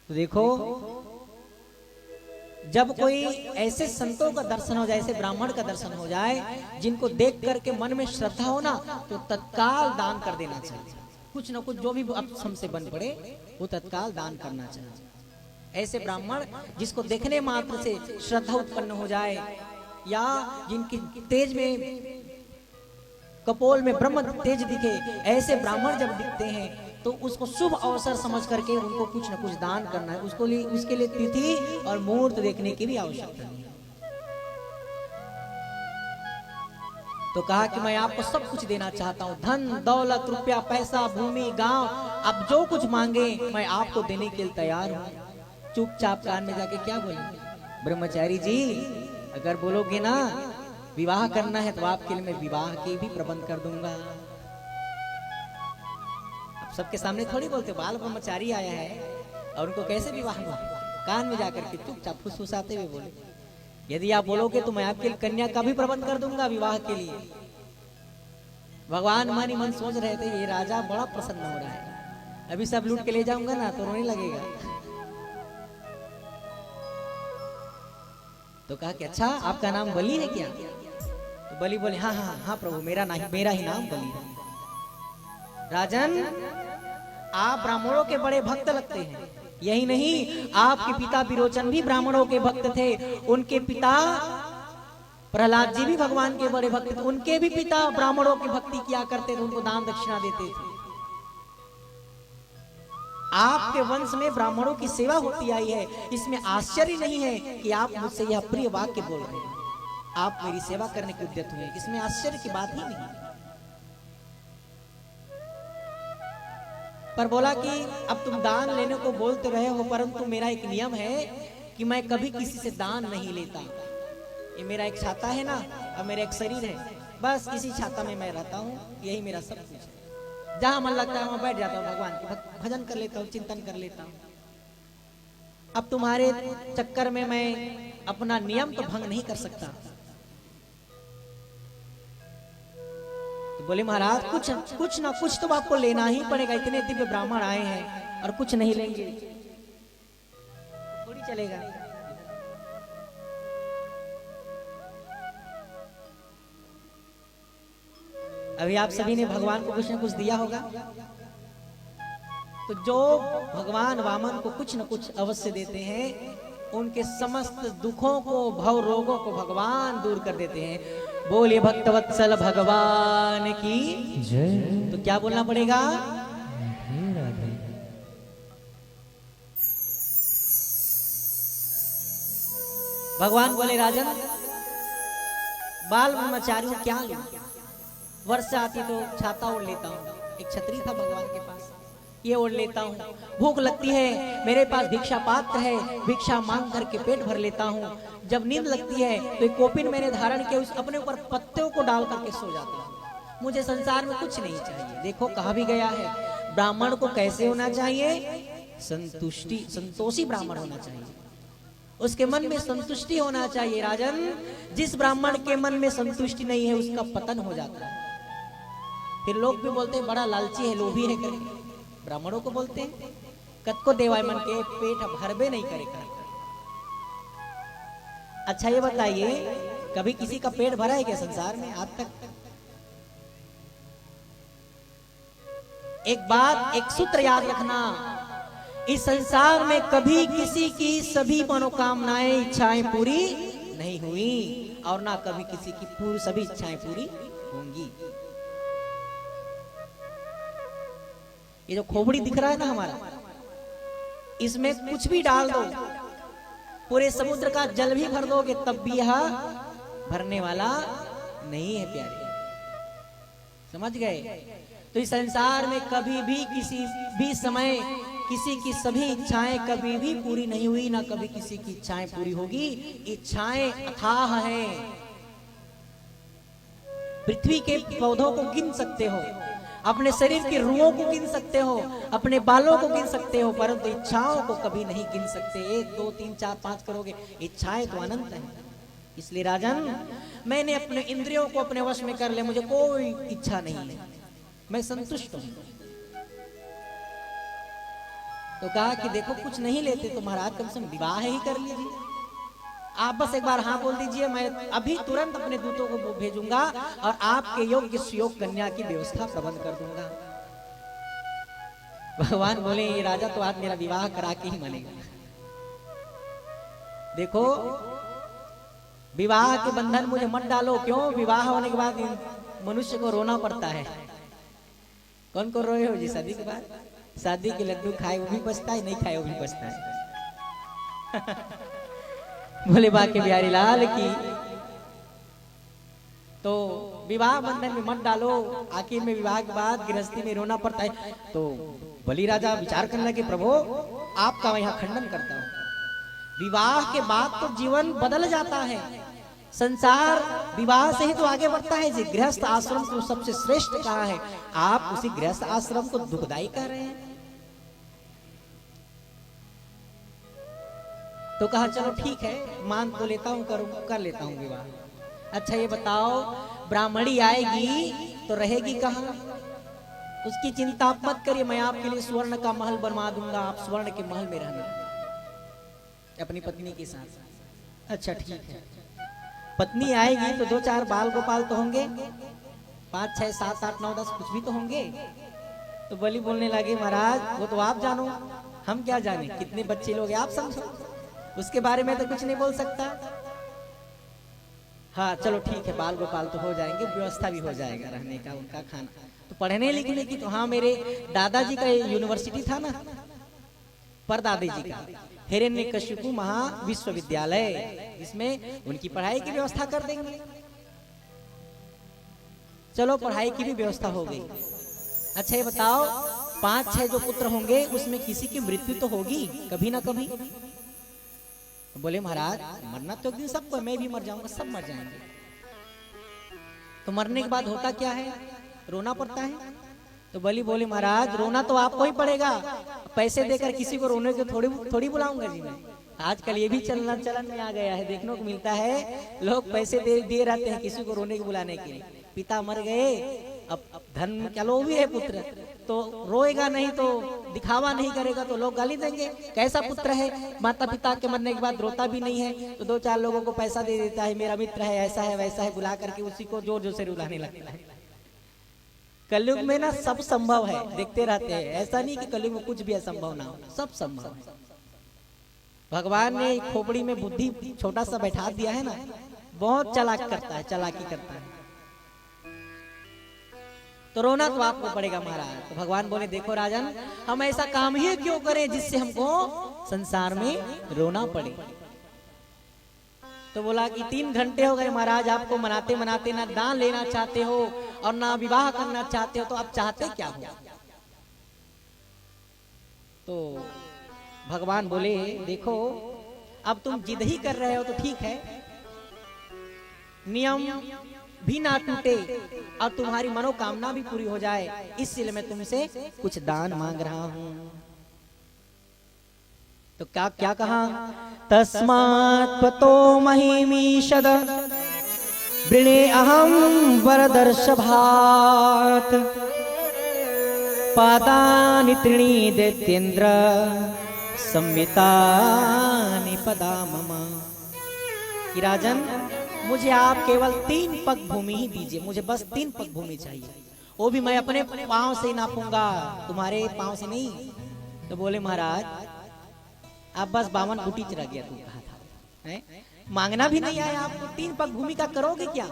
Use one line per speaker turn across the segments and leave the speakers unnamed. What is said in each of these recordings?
तो देखो, जब कोई ऐसे संतों का दर्शन हो जाए, ऐसे ब्राह्मण का दर्शन हो जाए जिनको देख करके मन में श्रद्धा हो ना, तो तत्काल दान कर देना चाहिए। कुछ ना कुछ जो भी अब हमसे बन पड़े वो तत्काल दान करना चाहिए। ऐसे ब्राह्मण जिसको देखने मात्र से श्रद्धा उत्पन्न हो जाए, या जिनकी तेज में कपोल में ब्रह्म तेज दिखे, ऐसे ब्राह्मण जब दिखते हैं तो उसको शुभ अवसर समझ करके उनको कुछ न कुछ दान करना है। उसके लिए तिथि और मुहूर्त देखने की भी आवश्यकता नहीं है। तो कहा कि मैं आपको सब कुछ देना चाहता हूं, धन दौलत रुपया पैसा भूमि गांव, आप जो कुछ मांगे मैं आपको देने के लिए तैयार हूं। चुपचाप कान में जाके क्या बोलेंगे, ब्रह्मचारी जी अगर बोलोगे ना विवाह करना है तो आपके लिए मैं विवाह के भी प्रबंध कर दूंगा। अब सबके सामने थोड़ी बोलते, बाल ब्रह्मचारी आया है और उनको कैसे विवाह हुआ, कान में जाकर के चुपचाप फुसफुसाते हुए बोले, यदि आप बोलोगे तो मैं आपके लिए कन्या का भी प्रबंध कर दूंगा विवाह के लिए। भगवान मन ही मन सोच रहे थे ये राजा बड़ा प्रसन्न हो रहा है, अभी सब लूट के ले जाऊंगा ना तो रोने लगेगा। तो कहा कि अच्छा आपका नाम बलि है क्या? तो बलि बोले हाँ हाँ हाँ प्रभु, मेरा ही नाम बलि है। राजन, आप ब्राह्मणों के बड़े भक्त लगते हैं। यही नहीं, आपके पिता विरोचन भी ब्राह्मणों के भक्त थे। उनके पिता प्रहलाद जी भी भगवान के बड़े भक्त थे। उनके भी पिता ब्राह्मणों की भक्ति किया करते थे, उनको दान दक्षिणा देते थे। आपके वंश में ब्राह्मणों की सेवा होती आई है, इसमें आश्चर्य नहीं है कि आप मुझसे यह प्रिय वाक्य बोल रहे हैं, आप मेरी सेवा करने के उद्यत हुए, इसमें आश्चर्य की बात ही नहीं। पर बोला कि अब तुम दान लेने को बोलते रहे हो, परंतु मेरा एक नियम है कि मैं कभी किसी से दान नहीं लेता। ये मेरा एक छाता है ना, और मेरा एक शरीर है, बस इसी छाता में मैं रहता हूँ, यही मेरा सब कुछ है। जहां मन लगता है वहां बैठ जाता हूँ, भगवान की भजन कर लेता हूँ, चिंतन कर लेता हूँ। अब तुम्हारे चक्कर में मैं अपना नियम तो भंग नहीं कर सकता। तो बोले महाराज कुछ ना कुछ तो आपको लेना ही पड़ेगा, इतने दिव्य ब्राह्मण आए हैं और कुछ नहीं लेंगे थोड़ी चलेगा। अभी आप सभी ने भगवान को कुछ न कुछ दिया होगा, तो जो भगवान वामन को कुछ न कुछ अवश्य देते हैं, उनके समस्त दुखों को भव रोगों को भगवान दूर कर देते हैं। बोलिए भक्तवत्सल भगवान की जय। तो क्या बोलना पड़ेगा, भगवान बोले राजन बाल ब्रह्मचारी हूं, क्या लूं, वर्षा आती तो छाता ओढ़ लेता हूँ, एक छतरी था भगवान के पास, ये ओढ़ लेता हूँ। भूख लगती है मेरे पास भिक्षा पात्र है, भिक्षा मांग करके पेट भर लेता हूँ। जब नींद लगती है तो एक कोपिन मैंने धारण किया, उस अपने ऊपर पत्तों को डाल करके सो जाता हूँ। मुझे संसार में कुछ नहीं चाहिए। देखो कहा भी गया है ब्राह्मण को कैसे होना चाहिए, संतोषी ब्राह्मण होना चाहिए, उसके मन में संतुष्टि होना चाहिए। राजन, जिस ब्राह्मण के मन में संतुष्टि नहीं है उसका पतन हो जाता है। फिर लोग भी बोलते हैं बड़ा लालची है, लोभी है करके, ब्राह्मणों को बोलते हैं कत को देवाय मन के पेट भरबे नहीं करे कर। अच्छा ये बताइए, कभी किसी का पेट भरा है क्या संसार में आज तक? एक बात, एक सूत्र याद रखना, इस संसार में कभी किसी की सभी मनोकामनाएं इच्छाएं पूरी नहीं हुई, और ना कभी किसी की सभी इच्छाएं पूरी होंगी। ये जो खोपड़ी दिख रहा है ना हमारा, इसमें कुछ भी डाल दो, पूरे समुद्र का जल भी भर दोगे तब भी यह भरने वाला नहीं है प्यारे, समझ गए? तो इस संसार में कभी भी किसी भी समय किसी की सभी इच्छाएं कभी भी पूरी नहीं हुई, ना कभी किसी की इच्छाएं पूरी होगी। इच्छाएं अथाह हैं। पृथ्वी के पौधों को गिन सकते हो, अपने शरीर के रुओं को गिन सकते हो, अपने बालों को गिन सकते हो, परंतु इच्छाओं को कभी नहीं गिन सकते। 1 2 3 4 5 करोगे, इच्छाएं तो अनंत हैं। इसलिए राजन, मैंने अपने इंद्रियों को अपने वश में कर लिया, मुझे कोई इच्छा नहीं है, मैं संतुष्ट हूं। तो कहा कि देखो कुछ नहीं लेते तो महाराज कम से कम विवाह ही कर लीजिए, आप बस एक बार हाँ बोल दीजिए, मैं अभी तुरंत अपने दूतों को भेजूंगा और आपके योग्य सुयोग कन्या की व्यवस्था प्रबंध कर दूंगा। भगवान बोले ये राजा तो आज मेरा विवाह करा के ही मानेगा। देखो विवाह के बंधन मुझे मत डालो, क्यों? विवाह होने के बाद मनुष्य को रोना पड़ता है। कौन को रोए हो जी शादी के बाद? शादी के लड्डू खाए वो भी बचता है, नहीं खाए वो भी बचता है। बोले बाके बिहारी लाल की। तो विवाह बंधन में मत डालो, आखिर में विवाह के बाद गृहस्थी में रोना पड़ता है। तो बलि राजा विचार करने लगे, प्रभु आपका मैं यहाँ खंडन करता हूँ। विवाह के बाद तो जीवन बदल जाता है, संसार विवाह से ही तो आगे बढ़ता है जी। गृहस्थ आश्रम को सबसे श्रेष्ठ कहा है, आप उसी गृहस्थ आश्रम को दुखदाई कह रहे हैं। तो कहा चलो ठीक है, मान तो लेता हूँ, कर लेता हूँ विवाह। अच्छा ये बताओ, ब्राह्मणी आएगी तो रहेगी कहाँ? उसकी चिंता आप मत करिए, मैं आपके लिए स्वर्ण का महल बनवा दूंगा, आप स्वर्ण के महल में रहना अपनी पत्नी के साथ। अच्छा ठीक है, पत्नी आएगी तो 2-4 बाल गोपाल तो होंगे, 5, 6, 7, 8, 9, 10 कुछ भी तो होंगे। तो बलि बोलने लगे, महाराज वो तो आप जानो, हम क्या जाने, कितने बच्चे लोग आप समझो, उसके बारे में तो कुछ नहीं बोल सकता। हाँ चलो ठीक है, बाल गोपाल तो हो जाएंगे, व्यवस्था भी हो जाएगा रहने का, उनका खाना। तो पढ़ने लिखने की तो हाँ, मेरे दादाजी का यूनिवर्सिटी था ना, परदादी जी का हिरण्यकशिपु महाविश्वविद्यालय, इसमें उनकी पढ़ाई की व्यवस्था कर देंगे। चलो पढ़ाई की भी व्यवस्था हो गई। अच्छा ये बताओ, 5-6 जो पुत्र होंगे उसमें किसी की मृत्यु तो होगी कभी ना कभी। बोले महाराज मरना तो एक दिन सबको, मैं भी मर जाऊंगा, सब मर जाएंगे। तो मरने के बाद होता क्या है? रोना पड़ता है। तो बलि बोले महाराज रोना तो आपको ही पड़ेगा, पैसे देकर किसी को रोने को थोड़ी बुलाऊंगा जी मैं। आजकल ये भी चलन में आ गया है, देखने को मिलता है, लोग पैसे दे रहते हैं किसी को रोने को बुलाने के लिए। पिता मर गए, अब धन चलो भी है पुत्र, तो रोएगा नहीं, तो दिखावा नहीं करेगा तो लोग गाली देंगे, कैसा पुत्र है, माता पिता के मरने के बाद रोता भी नहीं है, तो 2-4 लोगों को पैसा दे देता है, मेरा मित्र है, ऐसा है वैसा है, बुला करके उसी को जोर जोर से रुलाने लगता है। कलयुग में ना सब संभव है, देखते रहते हैं, ऐसा नहीं कि कलयुग में कुछ भी असंभव ना हो, सब संभव है। भगवान ने खोपड़ी में बुद्धि छोटा सा बैठा दिया है ना, बहुत चालाक करता है, चालाकी करता है। तो रोना तो आपको पड़ेगा महाराज। तो भगवान बोले देखो राजन, हम ऐसा काम ही क्यों करें जिससे हमको संसार में रोना पड़े। तो बोला कि 3 घंटे हो गए महाराज आपको मनाते मनाते, ना दान लेना चाहते हो और ना विवाह करना चाहते हो, तो आप चाहते क्या हो? तो भगवान बोले देखो अब तुम जिद ही कर रहे हो तो ठीक है, नियम भी ना टूटे और तुम्हारी मनोकामना भी पूरी हो जाए, इसलिए मैं तुमसे कुछ दान मांग रहा हूं। तो क्या क्या कहा? तस्मात् त्वतो महिमीषद वृणे अहं वरदर्शभात् पादानि त्रीणि दैत्येन्द्र संमितानि पदा मम। कि राजन मुझे आप केवल 3 पग भूमि ही दीजिए, मुझे बस 3 पग भूमि चाहिए, वो भी मैं अपने पांव से नापूंगा, तुम्हारे पांव से नहीं। तो बोले महाराज आप बस 52 बूटी चला गया, तू कहा था है? मांगना भी नहीं आया आपको, 3 पग भूमि का करोगे क्या?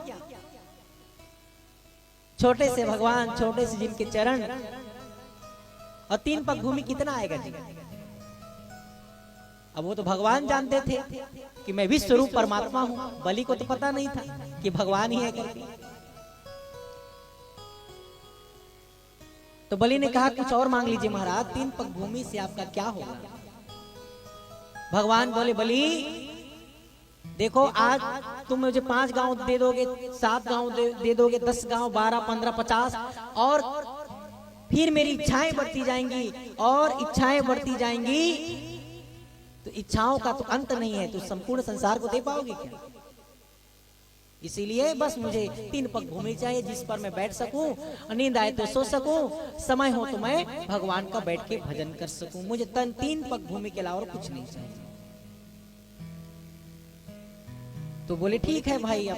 छोटे से भगवान, छोटे से जिनके चरण, और 3 पग भूमि कितना आएगा जी? अब वो तो भगवान जानते थे कि मैं विश्व रूप परमात्मा हूं, बलि को तो पता नहीं था कि भगवान ही है करके। तो बलि ने कहा कुछ और मांग लीजिए महाराज, 3 पग भूमि से आपका क्या होगा? भगवान बोले बलि देखो आज तुम मुझे 5 गांव दे दोगे, 7 गांव दे दोगे, 10 गांव, 12, 15, 50, और फिर मेरी इच्छाएं बढ़ती जाएंगी और इच्छाएं बढ़ती जाएंगी, तो इच्छाओं का तो अंत नहीं है, तो संपूर्ण संसार को दे पाओगे क्या? इसीलिए बस मुझे 3 पग भूमि चाहिए जिस पर मैं बैठ सकूं, नींद आए तो सो सकूं, समय हो तो मैं भगवान का बैठ के भजन कर सकूं। मुझे 3 पग भूमि के अलावा कुछ नहीं चाहिए। तो बोले ठीक है भाई, अब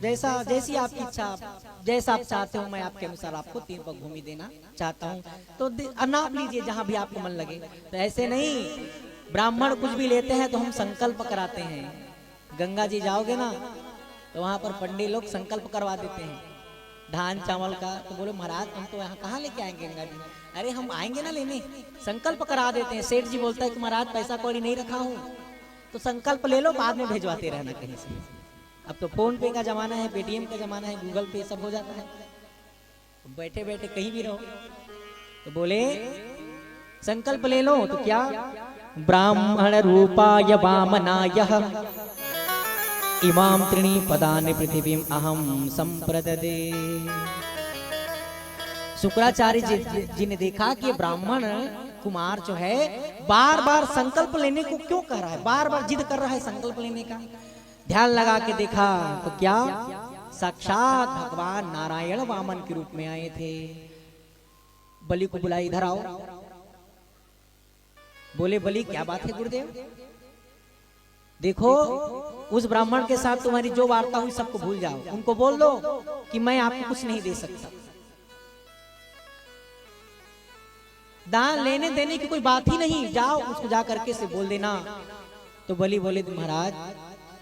जैसी आपकी इच्छा, जैसा आप चाहते हो मैं आपके अनुसार आपको 3 पग भूमि देना चाहता हूँ, तो नाप लीजिए जहां भी आपको मन लगे। तो ऐसे नहीं, ब्राह्मण कुछ भी लेते हैं तो हम संकल्प कराते हैं। गंगा जी जाओगे ना तो वहां पर पंडित लोग संकल्प करवा देते हैं धान चावल का। तो बोले महाराज हम तो यहाँ कहाँ लेके आएंगे गंगा जी? अरे हम आएंगे ना लेने, संकल्प करा देते हैं। सेठ जी बोलता है कि महाराज पैसा कौड़ी नहीं रखा हूँ, तो संकल्प ले लो, बाद में भेजवाते रहना कहीं से। अब तो फोन पे का जमाना है, पेटीएम का जमाना है, गूगल पे सब हो जाता है, बैठे बैठे कहीं भी रहो। तो बोले संकल्प ले लो, तो क्या ब्राह्मण रूपाय वामनाय इमाम त्रीणि पदानि पृथिवीम अहम संप्रददे। शुक्राचार्य जी ने देखा कि ब्राह्मण कुमार जो है बार बार संकल्प लेने को क्यों कह रहा है, बार बार जिद कर रहा है संकल्प लेने का। ध्यान लगा के देखा तो क्या साक्षात भगवान नारायण वामन के रूप में आए थे। बलि को बुलाए, इधर आओ। बोले बलि क्या बात है गुरुदेव? देखो उस ब्राह्मण के साथ तुम्हारी जो वार्ता हुई सबको भूल जाओ, उनको बोल दो कि मैं आपको कुछ नहीं दे सकता, दान लेने देने की कोई बात ही नहीं, जाओ उसको जा करके से बोल देना। तो बलि बोले महाराज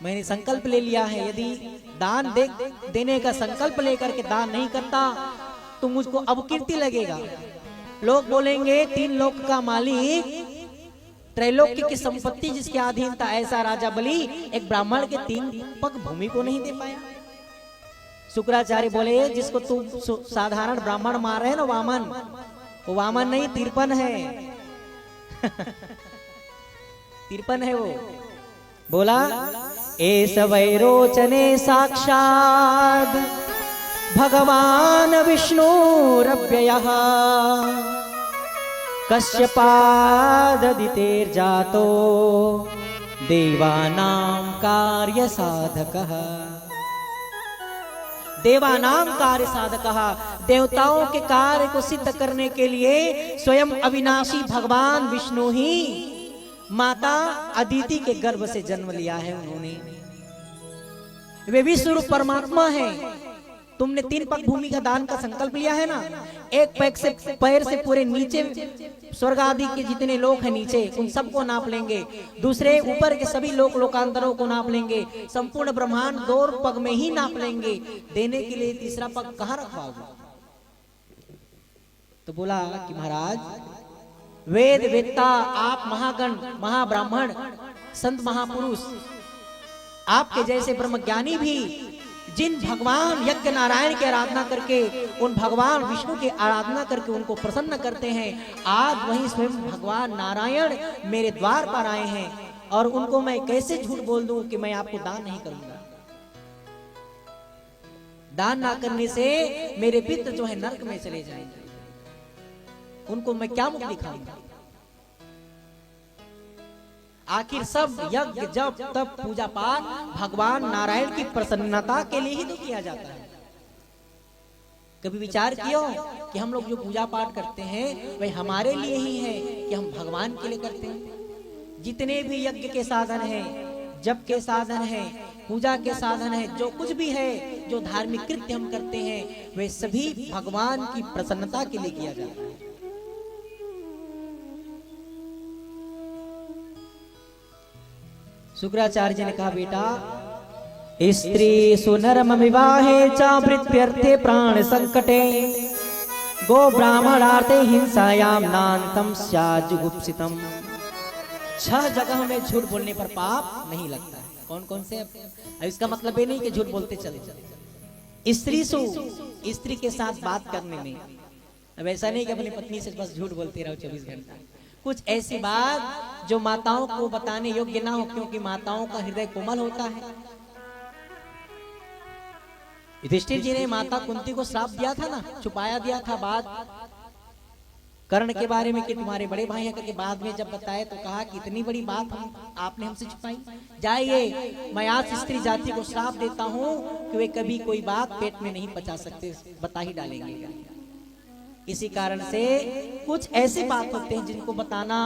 मैंने संकल्प ले लिया है, यदि दान देने का संकल्प लेकर के दान नहीं करता तो मुझको अपकीर्ति लगेगा। लोग बोलेंगे 3 लोक का मालिक, त्रैलोक्य की संपत्ति जिसके अधीन था, ऐसा राजा बलि एक ब्राह्मण के 3 पग भूमि को नहीं दे पाया। शुक्राचार्य बोले जिसको तू साधारण ब्राह्मण मार रहे है ना वामन, वो वामन नहीं तिरपन है तिरपन है वो। बोला एस वैरोचने साक्षात् भगवान विष्णुरव्ययः कश्यपाददितेर्जातो देवानां कार्य साधकः। देवानाम कार्य साधकः, देवताओं के कार्य को सिद्ध करने के लिए स्वयं अविनाशी भगवान विष्णु ही माता अदिति के गर्भ से जन्म लिया है उन्होंने। वे विश्व रूप परमात्मा है। तुमने 3 पग भूमि का दान का संकल्प लिया है ना, एक पैर से पूरे नीचे स्वर्ग आदि के जितने लोग हैं नीचे उन सबको नाप लेंगे, दूसरे ऊपर के सभी लोकांतरों को नाप लेंगे, संपूर्ण ब्रह्मांड 2 पग में ही नाप लेंगे। देने के लिए तीसरा पग कहाँ रखवाओगे? तो बोला कि महाराज वेद वेत्ता आप महागण महाब्राह्मण संत महापुरुष, आपके जैसे ब्रह्मज्ञानी भी जिन भगवान यज्ञ नारायण की आराधना करके, उन भगवान विष्णु की आराधना करके उनको प्रसन्न करते हैं, आज वहीं स्वयं भगवान नारायण मेरे द्वार पर आए हैं और उनको मैं कैसे झूठ बोल दूं कि मैं आपको दान नहीं करूंगा। दान ना करने से मेरे पितृ जो है नरक में चले जाएंगे, उनको मैं क्या मुख दिखाऊंगा। आखिर सब यज्ञ जप तप पूजा पाठ भगवान नारायण की प्रसन्नता के लिए ही तो किया जाता है। कभी विचार किया कि हम लोग जो पूजा पाठ करते हैं वह हमारे लिए ही है कि हम भगवान के लिए करते हैं? जितने भी यज्ञ के साधन हैं, जप के साधन हैं, पूजा के साधन हैं, जो कुछ भी है, जो धार्मिक कृत्य हम करते हैं, वे सभी भगवान की प्रसन्नता के लिए किया जाता है। शुक्राचार्य जी ने कहा बेटा स्त्री सुनरम विवाहे च वृत्त्यर्थे प्राण संकटे गो ब्राह्मणार्थे हिंसायाम नान्तम स्यात् जुगुप्सितम। 6 जगह में झूठ बोलने पर पाप नहीं लगता है। कौन कौन से? अब इसका मतलब ये नहीं कि झूठ बोलते चले स्त्री के साथ बात करने में, अब ऐसा नहीं कि अपनी पत्नी से बस झूठ बोलते रहो 24 घंटा। कुछ ऐसी बात जो माताओं को बताने योग्य ना हो, क्योंकि माताओं का हृदय कोमल होता है। युधिष्ठिर जी ने माता कुंती को श्राप दिया था ना, छुपाया दिया था बात। कर्ण के बारे में कि तुम्हारे बड़े भाई हैं करके बाद में जब बताए तो कहा कि इतनी बड़ी बात आपने हमसे छुपाई। जाइए, मैं आज स्त्री जाति को श्राप देता हूँ कि वे कभी कोई बात पेट में नहीं पचा सकते, बता ही डालेंगे। इसी कारण से कुछ ऐसी बात होते हैं जिनको बताना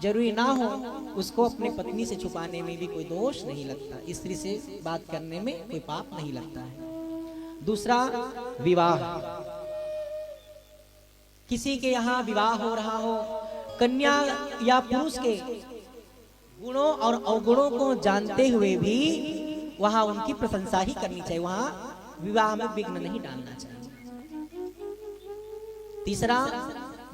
जरूरी ना हो, उसको अपने पत्नी से छुपाने में भी कोई दोष नहीं लगता, स्त्री से बात करने में कोई पाप नहीं लगता है। दूसरा, विवाह। किसी के यहाँ विवाह हो रहा हो, कन्या या पुरुष के गुणों और अवगुणों को जानते हुए भी वहां उनकी प्रशंसा ही करनी चाहिए, वहां विवाह में विघ्न नहीं डालना चाहिए। तीसरा,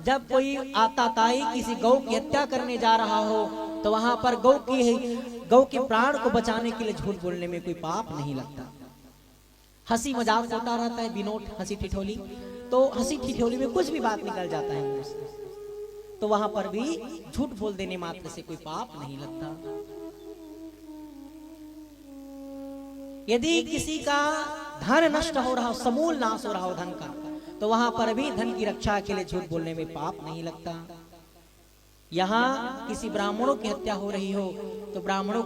जब कोई आताताई किसी गौ की हत्या करने जा रहा हो तो वहां पर गौ के प्राण को बचाने के लिए झूठ बोलने में कोई पाप नहीं लगता। हंसी मजाक होता रहता है, बिनोट हंसी ठिठोली, तो हंसी ठिठोली में कुछ भी बात निकल जाता है मुंह से, तो वहां पर भी झूठ बोल देने मात्र से कोई पाप नहीं लगता। यदि किसी का धन नष्ट हो रहा हो, समूल नाश हो रहा हो धन का, तो वहां पर भी धन की रक्षा के लिए झूठ बोलने में पाप नहीं लगता। यहाँ किसी ब्राह्मणों की हत्या हो रही हो तो ब्राह्मणों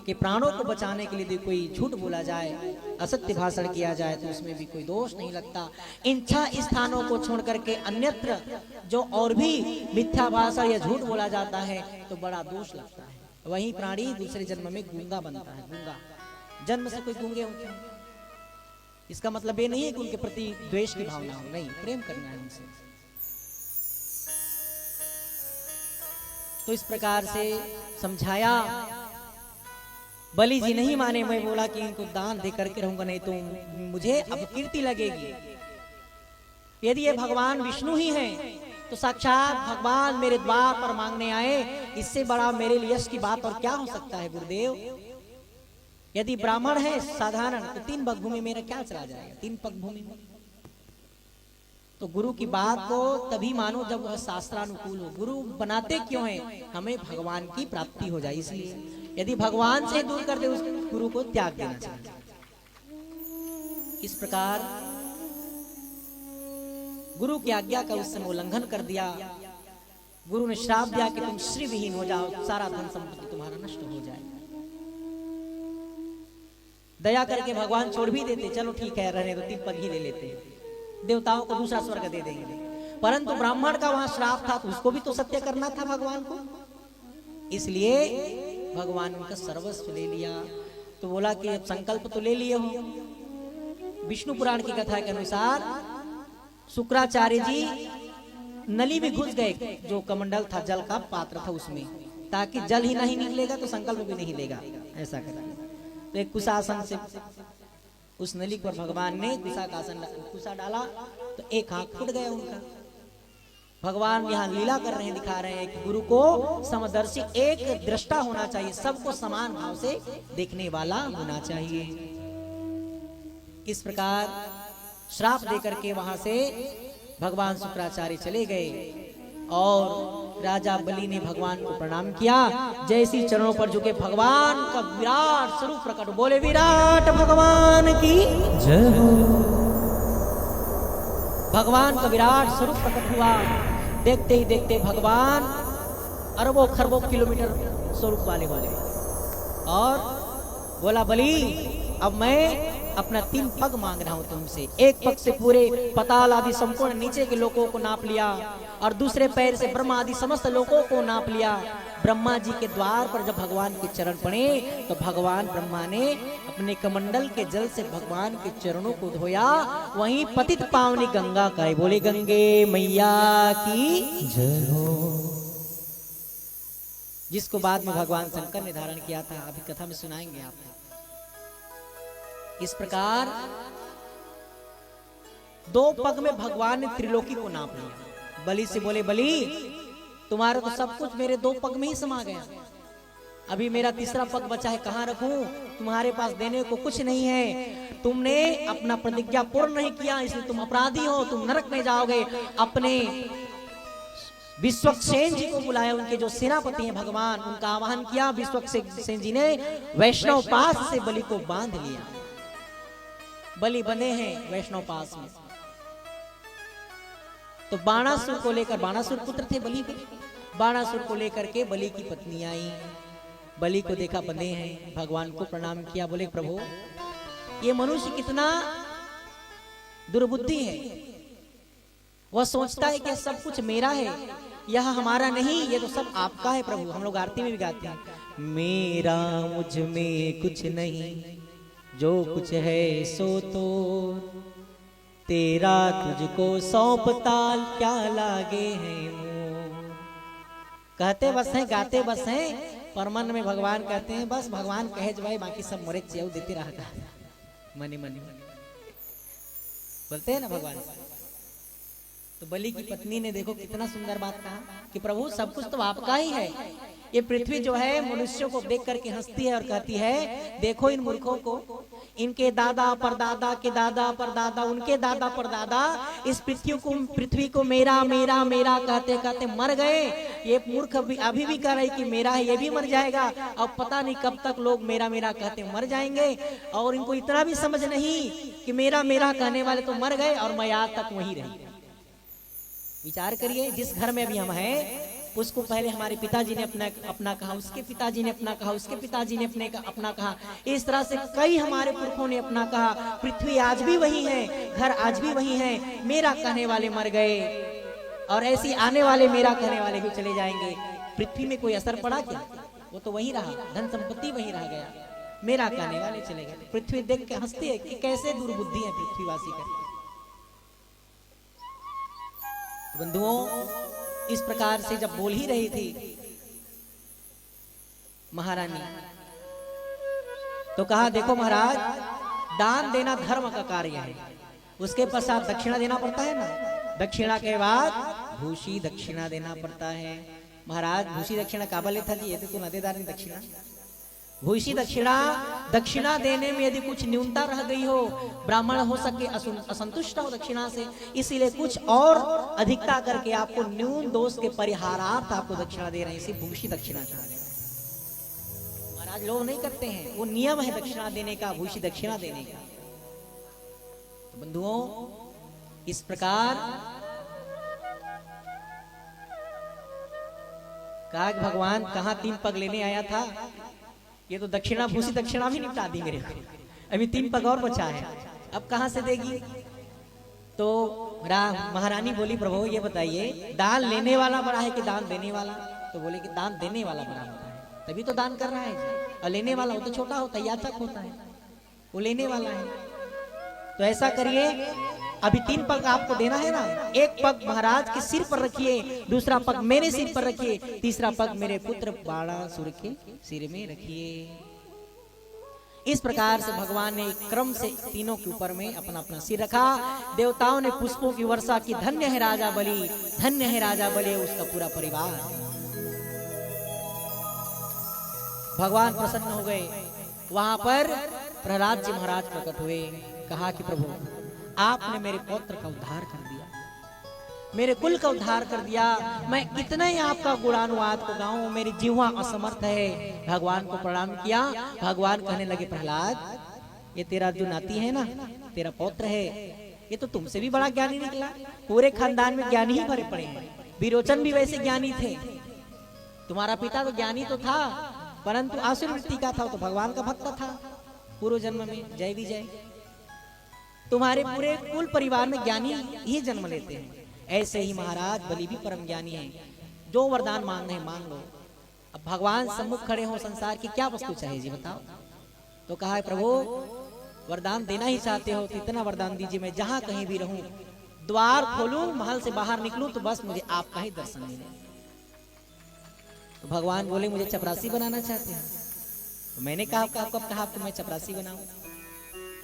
के प्राणों को बचाने के लिए कोई झूठ बोला जाए, असत्य भाषण किया जाए तो उसमें भी कोई दोष नहीं लगता। इन 6 स्थानों को छोड़ करके अन्यत्र जो और भी मिथ्या भाषण या झूठ बोला जाता है तो बड़ा दोष लगता है। वही प्राणी दूसरे जन्म में गूंगा बनता है। गूंगा जन्म से कोई गूंगे होते हैं, इसका मतलब ये नहीं है कि उनके प्रति द्वेष की भावना हो, नहीं, प्रेम करना है उनसे। तो इस प्रकार से समझाया। बलि जी नहीं माने, मैं बोला कि इनको दान दे करके रहूंगा, नहीं तो मुझे अपकीर्ति लगेगी। यदि ये भगवान विष्णु ही हैं तो साक्षात भगवान मेरे द्वार पर मांगने आए, इससे बड़ा मेरे लिए यश की बात और क्या हो सकता है गुरुदेव। यदि ब्राह्मण है साधारण तो 3 पग भूमि मेरा क्या चला जाएगा, 3 पग भूमि में। तो गुरु की बात को तभी मानो जब वह शास्त्रानुकूल हो। गुरु बनाते क्यों है, हमें भगवान की प्राप्ति हो जाए, इसलिए यदि भगवान से दूर कर दे उस गुरु को त्याग देना चाहिए। इस प्रकार गुरु की आज्ञा का उस समय उल्लंघन कर दिया। गुरु ने श्राप दिया कि तुम श्री विहीन हो जाओ, सारा धन संपत्ति तुम्हारा नष्ट हो जाए। दया करके भगवान छोड़ भी देते, चलो ठीक है रहने दो, 3 पग ही ले लेते, देवताओं को दूसरा स्वर्ग दे देंगे। परंतु ब्राह्मण का वहां श्राप था तो उसको भी तो सत्य करना था भगवान को, इसलिए भगवान उनका सर्वस्व ले लिया। तो बोला कि अब संकल्प तो ले लिए हो। विष्णु पुराण की कथा के अनुसार शुक्राचार्य जी नली में घुस गए, जो कमंडल था जल का पात्र था उसमें, ताकि जल ही नहीं निकलेगा तो संकल्प भी नहीं लेगा, ऐसा करके तो एक कुशासन से उस नली पर भगवान ने कुशा डाला तो एक हाथ फूट गया उनका। भगवान यहाँ लीला कर रहे हैं, दिखा रहे हैं कि गुरु को समदर्शी एक दृष्टा होना चाहिए, सबको समान भाव से देखने वाला होना चाहिए। इस प्रकार श्राप देकर के वहां से भगवान शुक्राचार्य चले गए और राजा बलि ने भगवान को प्रणाम किया। जैसी चरणों पर झुके भगवान का विराट स्वरूप प्रकट, बोले विराट भगवान की जय हो। भगवान का विराट स्वरूप प्रकट हुआ। देखते ही देखते भगवान अरबों खरबों किलोमीटर स्वरूप वाले और बोला बलि अब मैं अपना 3 पग मांग रहा हूं तुमसे। एक पग से पूरे पताल आदि संपूर्ण नीचे के लोगों को नाप लिया और दूसरे पैर से ब्रह्मा आदि समस्त लोगों को नाप लिया। ब्रह्मा जी के द्वार पर जब भगवान के चरण पड़े तो भगवान ब्रह्मा ने अपने कमंडल के जल से भगवान के चरणों को धोया। वहीं पतित पावनी गंगा का, बोले गंगे मैया की जय हो, जिसको बाद में भगवान शंकर ने धारण किया था, अभी कथा में सुनाएंगे आपको। इस प्रकार 2 पग में भगवान ने त्रिलोकी को नाप लिया। बलि से बोले बलि तुम्हारा तो सब कुछ मेरे 2 पग में ही समा गया, अभी मेरा तीसरा पग बचा है, कहाँ रखूं? तुम्हारे पास देने को कुछ नहीं है, तुमने अपना प्रतिज्ञा पूर्ण नहीं किया, इसलिए तुम अपराधी हो, तुम नरक में जाओगे। अपने विश्वक्सेन जी को बुलाया, उनके जो सेनापति हैं भगवान, उनका आह्वान किया। विश्वक्सेन जी ने वैष्णव पास से बलि को बांध लिया। बलि बने हैं वैष्णव पास में। तो बाणासुर को लेकर, बाणासुर पुत्र थे बलि के, बाणासुर को लेकर के बलि की पत्नी आई। बलि को देखा बंधे हैं, भगवान को प्रणाम किया, बोले प्रभु ये मनुष्य कितना दुर्बुद्धि है, वह सोचता है कि सब कुछ मेरा है, यह हमारा नहीं, ये तो सब आपका है प्रभु। हम लोग आरती में भी गाते हैं, मेरा मुझ में कुछ नहीं, जो कुछ है सो तो तेरा, तुझको सौंपता क्या लागे हैं मोह। कहते बस हैं, गाते बस हैं, पर मन में भगवान कहते हैं बस भगवान कहे जो भाई, बाकी सब मोरे चेव देते रहता मनी मनी बोलते हैं ना भगवान। तो बलि की पत्नी ने देखो कितना सुंदर बात कहा कि प्रभु सब कुछ तो आपका ही है। ये पृथ्वी जो है मनुष्यों को देख करके हंसती है और कहती है देखो इन मूर्खों को, इनके दादा परदादा के दादा परदादा, उनके दादा परदादा इस पृथ्वी को मेरा मेरा मेरा कहते कहते मर गए। ये मूर्ख अभी भी कह रहे कि मेरा है, ये भी मर जाएगा। अब पता नहीं कब तक लोग मेरा मेरा कहते मर जाएंगे, और इनको इतना भी समझ नहीं कि मेरा मेरा कहने वाले तो मर गए और मैं आज तक वहीं रही। विचार करिए, जिस घर में अभी हम हैं उसको पहले हमारे पिताजी ने अपना कहा, उसके पिताजी ने अपना कहा, उसके पिताजी ने अपना कहा, इस तरह से कई हमारे पुरखों ने अपना कहा। पृथ्वी आज भी वही है, घर आज भी वही है, मेरा कहने वाले मर गए और ऐसी आने वाले मेरा कहने वाले भी चले जाएंगे। पृथ्वी में कोई असर पड़ा क्या? वो तो वही रहा, धन संपत्ति वही रह गया, मेरा कहने वाले चले गए। पृथ्वी देख के हंसती है कि कैसे दुर्बुद्धि है पृथ्वीवासी करके। बंधुओं, इस प्रकार से जब बोल ही रही थी महारानी, तो कहा देखो महाराज, दान देना धर्म का कार्य है, उसके पश्चात दक्षिणा देना पड़ता है ना, दक्षिणा के बाद भूषी दक्षिणा देना पड़ता है। महाराज भूषी दक्षिणा काबा लेता जी, ये तो नदेदार नहीं दक्षिणा। भूषी दक्षिणा देने में यदि कुछ न्यूनता रह गई हो, ब्राह्मण हो सके असंतुष्ट हो दक्षिणा से, इसीलिए कुछ और अधिकता करके आपको न्यून दोष के परिहारार्थ आपको दक्षिणा दे रहे हैं, इसी भूषी दक्षिणा कहा गया। महाराज लोग नहीं करते हैं, वो नियम है दक्षिणा देने का, भूषी दक्षिणा देने का। तो बंधुओं, इस प्रकार कहा भगवान कहां 3 पग लेने आया था, ये तो दक्षिणा भूसी दक्षिणा भी निपटा दी मेरे को, अभी 3 पग और बचा है, अब कहां से देगी? तो महारानी बोली प्रभु ये बताइए, दान लेने वाला बड़ा है कि दान देने वाला? तो बोले कि दान देने वाला बड़ा होता है, तभी तो दान कर रहा है जी। और लेने वाला वो तो छोटा होता है, याचक होता है, वो लेने वाला है। तो ऐसा करिए, अभी 3 पग आपको देना है ना, 1 पग महाराज के सिर पर रखिए, दूसरा पग मेरे सिर पर रखिए, तीसरा पग मेरे पुत्र बाणासुर के सिर में रखिए। इस प्रकार से भगवान ने क्रम से तीनों के ऊपर में अपना अपना सिर रखा। देवताओं ने पुष्पों की वर्षा की, धन्य है राजा बलि, धन्य है राजा बलि, उसका पूरा परिवार। भगवान प्रसन्न हो गए। वहां पर प्रहलाद जी महाराज प्रकट हुए, कहा कि प्रभु आपने मेरे पौत्र का उद्धार कर दिया, मेरे कुल का उद्धार कर दिया, मैं कितना ही आपका गुणानुवाद को गाऊं, मेरी जीवा असमर्थ है। भगवान को प्रणाम किया। भगवान कहने लगे प्रहलाद, ये तेरा जो नाती है ना, तेरा पौत्र है, ये तो तुमसे भी बड़ा ज्ञानी निकला। पूरे खानदान में ज्ञानी ही भरे पड़े हैं, विरोचन भी वैसे ज्ञानी थे। तुम्हारा पिता तो ज्ञानी तो था, परंतु आसुर वृत्ति का था, तो भगवान का भक्त था पूर्व जन्म में। जय विजय, तुम्हारे पूरे कुल परिवार में ज्ञानी ही जन्म लेते हैं। ऐसे ही महाराज बलि भी परम ज्ञानी है, जो वरदान मांगना है मांग लो। अब भगवान सम्मुख खड़े हो, संसार की क्या वस्तु चाहिए जी बताओ? तो कहा है प्रभु वरदान देना ही चाहते हो तो इतना वरदान दीजिए, मैं जहां कहीं भी रहूं, द्वार खोलूं, महल से बाहर निकलूं, तो बस मुझे आपका ही दर्शन मिले। तो भगवान बोले मुझे चपरासी बनाना चाहते हैं? तो मैंने कहा कब कहा आपको मैं चपरासी बनाऊं?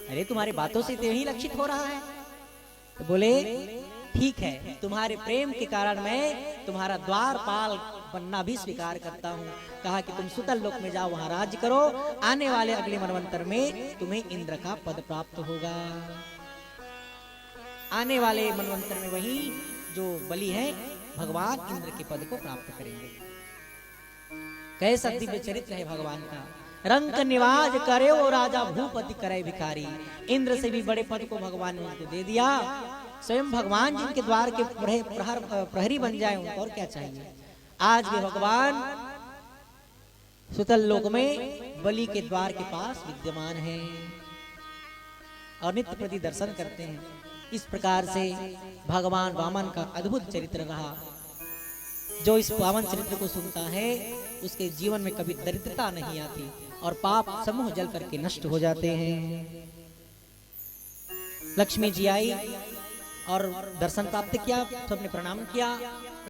अरे तुम्हारी बातों से तो यही लक्षित हो रहा है। तो बोले ठीक है, तुम्हारे प्रेम के कारण मैं तुम्हारा द्वारपाल बनना भी स्वीकार करता हूँ। कहा कि तुम सुतल लोक में जाओ, वहां राज्य करो, आने वाले अगले मनवंतर में तुम्हें इंद्र का पद प्राप्त होगा। आने वाले मनवंतर में वही जो बलि है, भगवान इंद्र के पद को प्राप्त करेंगे। कैसा दिव्य चरित्र है भगवान का। रंक निवाज करे वो राजा, भूपति करे भिखारी। इंद्र से भी बड़े पद को भगवान ने उनको दे दिया। स्वयं भगवान जिनके द्वार के प्रहरी बन जाए उनको और क्या चाहिए। आज भी भगवान सुतल लोक में बलि के द्वार के पास विद्यमान है और नित्य प्रति दर्शन करते हैं। इस प्रकार से भगवान वामन का अद्भुत चरित्र रहा। जो इस पावन चरित्र को सुनता है उसके जीवन में कभी दरिद्रता नहीं आती और पाप समूह जल करके नष्ट हो जाते हैं। लक्ष्मी जी आई और दर्शन प्राप्त किया, सबने प्रणाम किया।